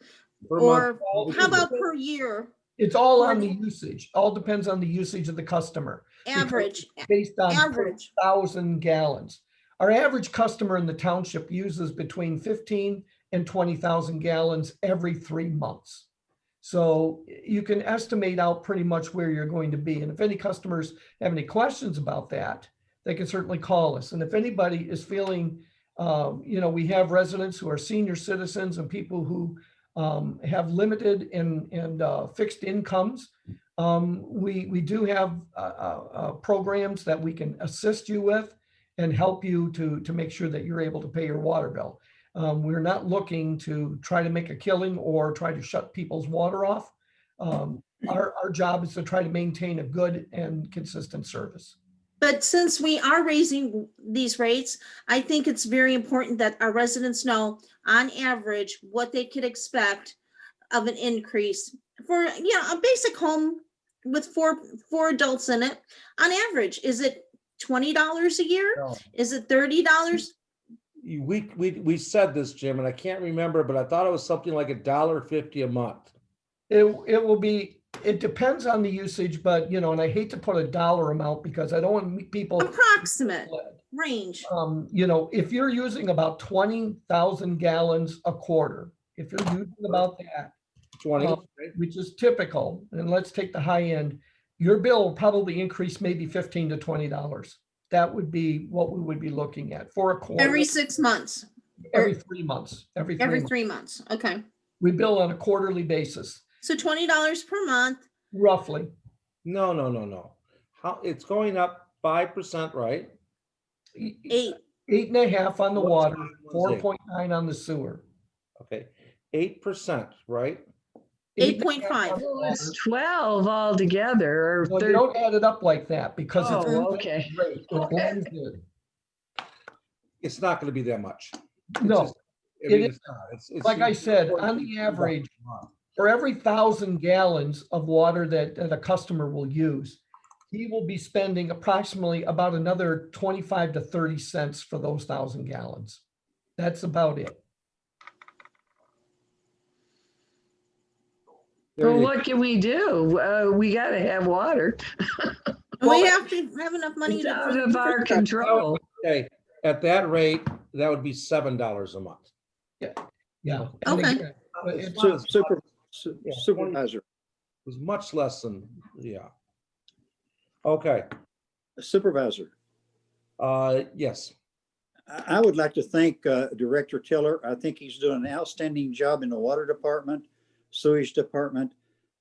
Or how about per year? It's all on the usage. All depends on the usage of the customer. Average. Based on Average. 1,000 gallons. Our average customer in the township uses between 15 and 20,000 gallons every 3 months. So you can estimate out pretty much where you're going to be. And if any customers have any questions about that, they can certainly call us. And if anybody is feeling, we have residents who are senior citizens and people who have limited and fixed incomes. We do have programs that we can assist you with and help you to make sure that you're able to pay your water bill. We're not looking to try to make a killing or try to shut people's water off. Our job is to try to maintain a good and consistent service. But since we are raising these rates, I think it's very important that our residents know on average what they could expect of an increase for, a basic home with four adults in it. On average, is it $20 a year? No. Is it $30? We said this, Jim, and I can't remember, but I thought it was something like $1.50 a month. It depends on the usage, but and I hate to put a dollar amount because I don't want people Approximate range. If you're using about 20,000 gallons a quarter, if you're using about that, 20, which is typical, and let's take the high end, your bill will probably increase maybe $15 to $20. That would be what we would be looking at for a quarter. Every 6 months. Every 3 months. Every 3 months. Okay. We bill on a quarterly basis. So $20 per month. Roughly. No. How it's going up 5%, right? 8.5 on the water, 4.9 on the sewer. Okay, 8%, right? 8.5. It's 12 altogether. Well, you don't add it up like that because it's okay. rate. It blends in. It's not going to be that much. No, It's like I said, on the average, for every 1,000 gallons of water that a customer will use, he will be spending approximately about another 25 to 30 cents for those 1,000 gallons. That's about it. Well, what can we do? We got to have water. We have to have enough money It's out of our control. Okay, at that rate, that would be $7 a month. Yeah. Okay. Again, Supervisor. It was much less than, Okay, Supervisor. yes. I would like to thank Director Tiller. I think he's doing an outstanding job in the water department, sewage department.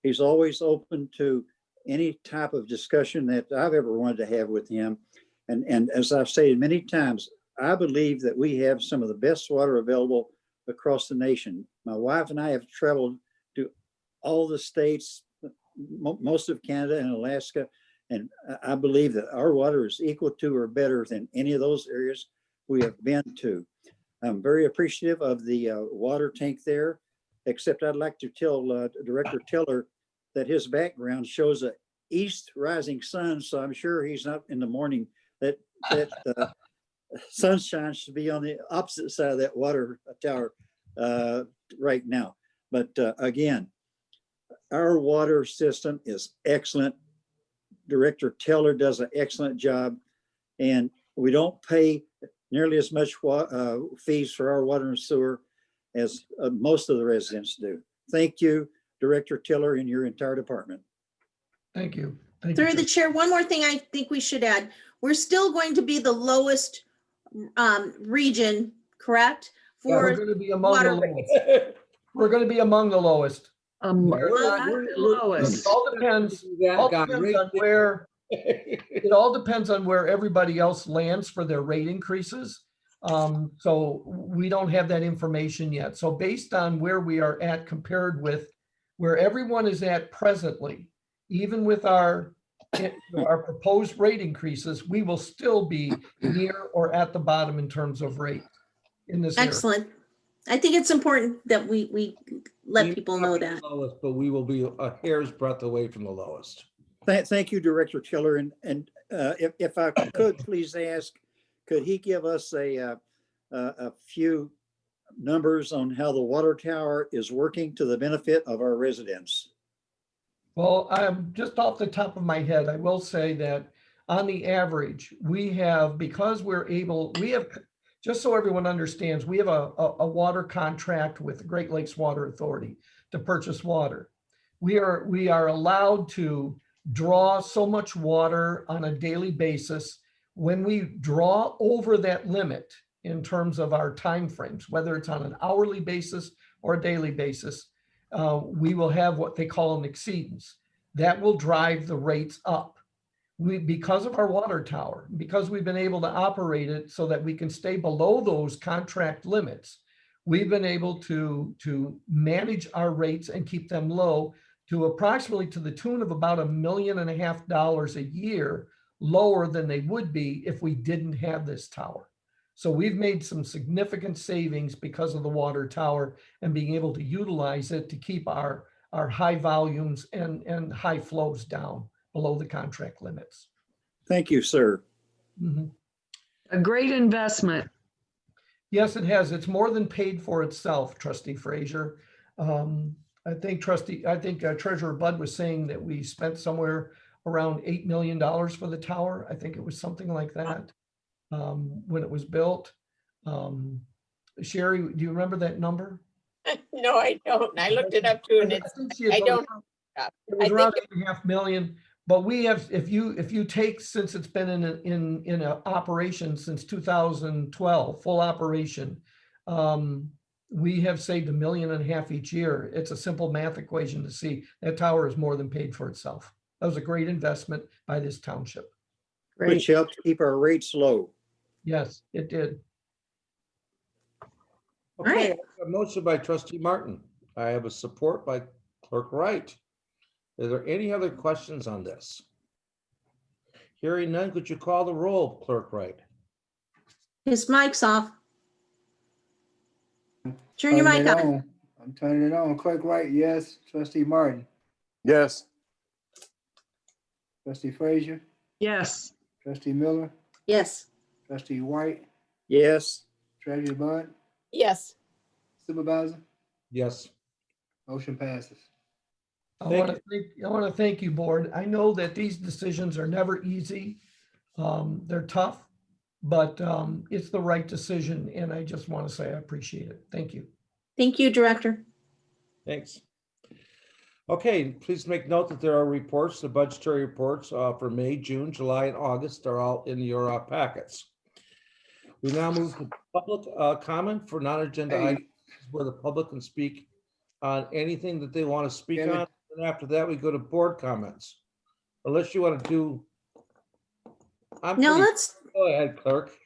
He's always open to any type of discussion that I've ever wanted to have with him. And as I've stated many times, I believe that we have some of the best water available across the nation. My wife and I have traveled to all the states, most of Canada and Alaska, and I believe that our water is equal to or better than any of those areas we have been to. I'm very appreciative of the water tank there, except I'd like to tell Director Tiller that his background shows a east rising sun, so I'm sure he's not in the morning that sunshine should be on the opposite side of that water tower right now. But again, our water system is excellent. Director Tiller does an excellent job, and we don't pay nearly as much fees for our water and sewer as most of the residents do. Thank you, Director Tiller and your entire department. Thank you. Thank you, Through the Chair. chair, one more thing I think we should add. We're still going to be the lowest region, correct? Yeah, we're For going to be among the water lowest. We're going to be among the lowest. Lowest. It all depends on where, it all depends on where everybody else lands for their rate increases. So we don't have that information yet. So based on where we are at compared with where everyone is at presently, even with our proposed rate increases, we will still be near or at the bottom in terms of rate in this area. excellent. I think it's important that we let We people may know not be that. the lowest, but we will be a hair's breadth away from the lowest. Thank you, Director Tiller. And if I could please ask, could he give us a few numbers on how the water tower is working to the benefit of our residents? Well, I'm just off the top of my head, I will say that on the average, we have, because just so everyone understands, we have a water contract with the Great Lakes Water Authority to purchase water. We are allowed to draw so much water on a daily basis. When we draw over that limit in terms of our timeframes, whether it's on an hourly basis or a daily basis, we will have what they call an exceedance. That will drive the rates up. Because of our water tower, because we've been able to operate it so that we can stay below those contract limits, we've been able to manage our rates and keep them low to approximately to the tune of about $1.5 million a year, lower than they would be if we didn't have this tower. So we've made some significant savings because of the water tower and being able to utilize it to keep our high volumes and high flows down below the contract limits. Thank you, sir. Mhm. A great investment. Yes, it has. It's more than paid for itself, Trustee Frazier. I think Treasurer Bud was saying that we spent somewhere around $8 million for the tower. I think it was something like that when it was built. Sherry, do you remember that number? No, I don't. I looked it up too, and it's, I don't. It was around $8.5 million, but we have, if you take, since it's been in a operation since 2012, full operation, we have saved $1.5 million each year. It's a simple math equation to see that tower is more than paid for itself. That was a great investment by this township. Which helped keep our rates low. Yes, it did. Okay, Right. I have a motion by Trustee Martin. I have a support by Clerk Wright. Are there any other questions on this? Hearing none, could you call the roll, Clerk Wright? His mic's off. Turn your mic on. I'm turning it on. Clerk Wright, yes. Trustee Martin, Yes. Trustee Frazier, Yes. Trustee Miller, Yes. Trustee White, Yes. Treasurer Bud, Yes, Supervisor, Yes. motion passes. I want to thank you, board. I know that these decisions are never easy. They're tough, but it's the right decision. And I just want to say I appreciate it. Thank you. Thank you, Director. Thanks. Okay, please make note that there are reports, the budgetary reports for May, June, July, and August are all in your packets. We now move to public comment for non-agenda items where the public can speak on anything that they want to speak on. And after that, we go to board comments. Unless you want to do. No, let's. Go ahead, clerk.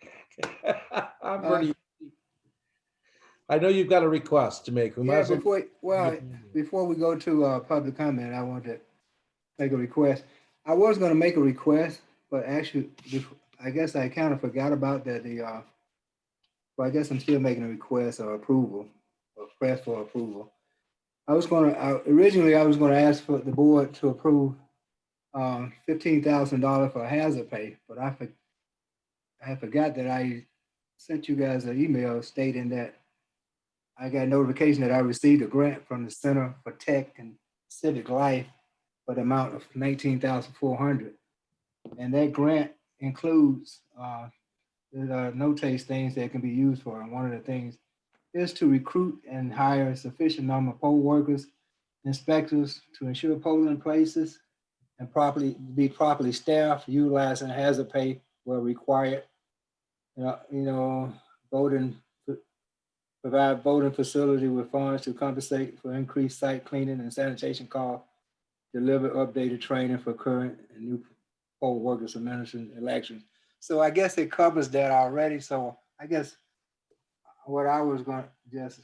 I know you've got a request to make. We might Yeah, as well- before we go to public comment, I want to make a request. I was going to make a request, but actually, I guess I kind of forgot about that. Well, I guess I'm still making a request or approval, or request for approval. Originally, I was going to ask for the board to approve $15,000 for hazard pay, but I forgot that I sent you guys an email stating that I got notification that I received a grant from the Center for Tech and Civic Life for the amount of $19,400. And that grant includes no-taste things that can be used for. And one of the things is to recruit and hire a sufficient number of poll workers, inspectors to ensure polling places and be properly staffed, utilizing hazard pay where required. Provide voting facility with funds to compensate for increased site cleaning and sanitation costs, deliver updated training for current and new poll workers administering elections. So I guess it covers that already. So I guess what I was going to just,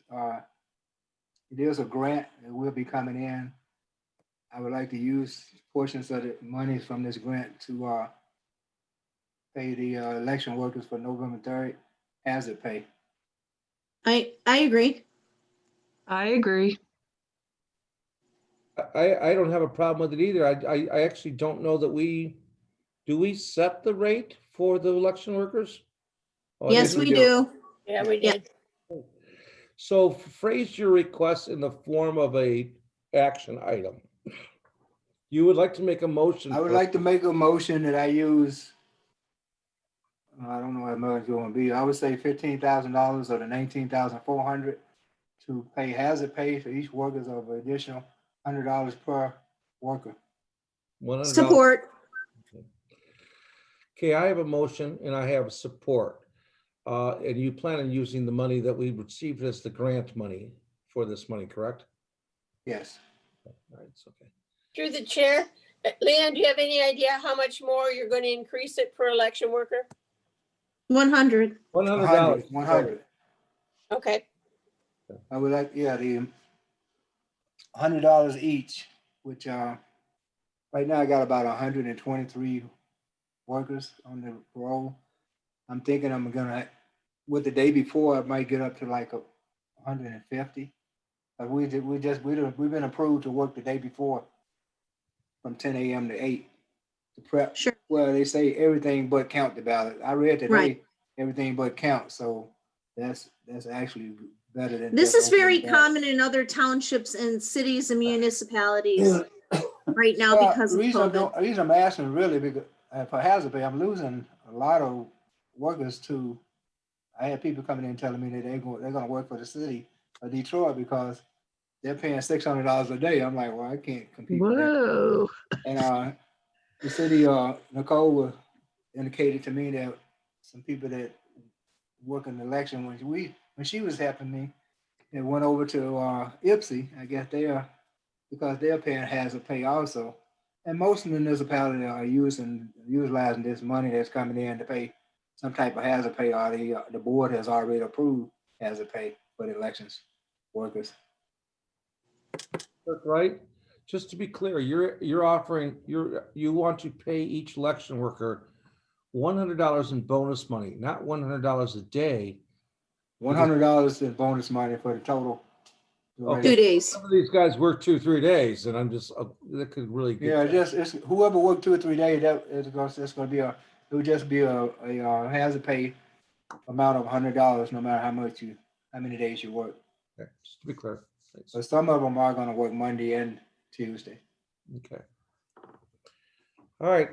it is a grant that will be coming in. I would like to use portions of the money from this grant to pay the election workers for November 3rd hazard pay. I agree. I agree. I don't have a problem with it either. I actually don't know that do we set the rate for the election workers? Oh, I Yes, didn't we do. Yeah, we did. So phrase your request in the form of a action item. You would like to make a motion. I would like to make a motion that I use, I don't know how much it's going to be. I would say $15,000 or the $19,400 to pay hazard pay for each workers of an additional $100 per worker. $100. Support. Okay, I have a motion and I have support. And you plan on using the money that we received as the grant money for this money, correct? Yes. All right, it's okay. Through the chair, Leanne, do you have any idea how much more you're going to increase it per election worker? 100. $100. 100. Okay. I would like, yeah, the $100 each, which right now I got about 123 workers on the roll. I'm thinking I'm gonna, with the day before, I might get up to like 150. But we've been approved to work the day before from 10 a.m. to 8 to prep. Sure. Well, they say everything but count the ballot. I read today, Right. everything but count. So that's actually better than. This just is very opening the ballot. common in other townships and cities and municipalities right now Well, because of the COVID. reason I'm asking really because for hazard pay, I'm losing a lot of workers to. I had people coming in telling me that they're going to work for the city of Detroit because they're paying $600 a day. I'm like, well, I can't compete with that. Whoa. And the city, Nicole indicated to me that some people that work in the election when she was helping me, they went over to Ipsy. I guess because they're paying hazard pay also. And most municipalities are utilizing this money that's coming in to pay some type of hazard pay, or the board has already approved hazard pay for the elections workers. Right? Just to be clear, you're offering, you want to pay each election worker $100 in bonus money, not $100 a day. $100 in bonus money for the total. Okay. 2 days. Some of these guys work 2-3 days, and I'm just that could really get. Yeah, it's whoever worked 2 or 3 days. It would just be a hazard pay amount of $100, no matter how many days you work. Okay, just to be clear. Thanks. But some of them are going to work Monday and Tuesday. Okay. All right.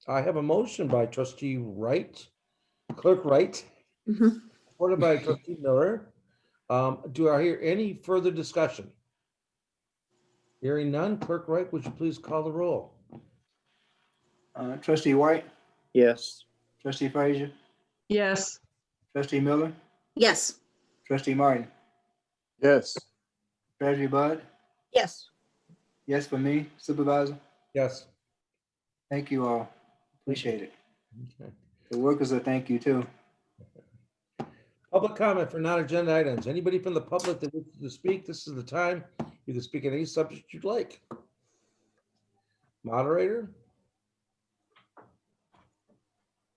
I have a motion by Trustee Wright, Clerk Wright, Mhm. supported by Trustee Miller. Do I hear any further discussion? Hearing none, Clerk Wright, would you please call the roll? Trustee White, Yes. Trustee Frazier, Yes. Trustee Miller, Yes. Trustee Martin, Yes. Treasury Bud. Yes. Yes for me, Supervisor. Yes. Thank you all. Appreciate it. Okay. The workers will thank you too. Public comment for non-agenda items. Anybody from the public that wishes to speak, this is the time. You can speak on any subject you'd like. Moderator?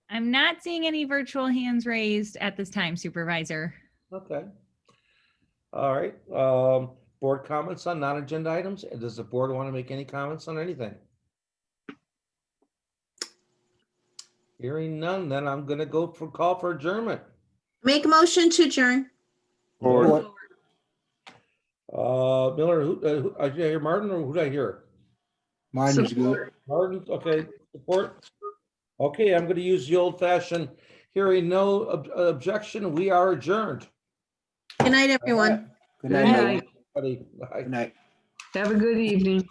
I'm not seeing any virtual hands raised at this time, Supervisor. Okay. All right. Board comments on non-agenda items? And does the board want to make any comments on anything? Hearing none, then I'm going to go for call for adjournment. Make a motion to adjourn. Board. Miller, did I hear Martin or who did I hear? Mine is good. Martin, okay, support. Okay, I'm going to use the old fashioned, hearing no objection, we are adjourned. Good night, everyone. Good Good night. night. Buddy, bye. Good night. Have a good evening.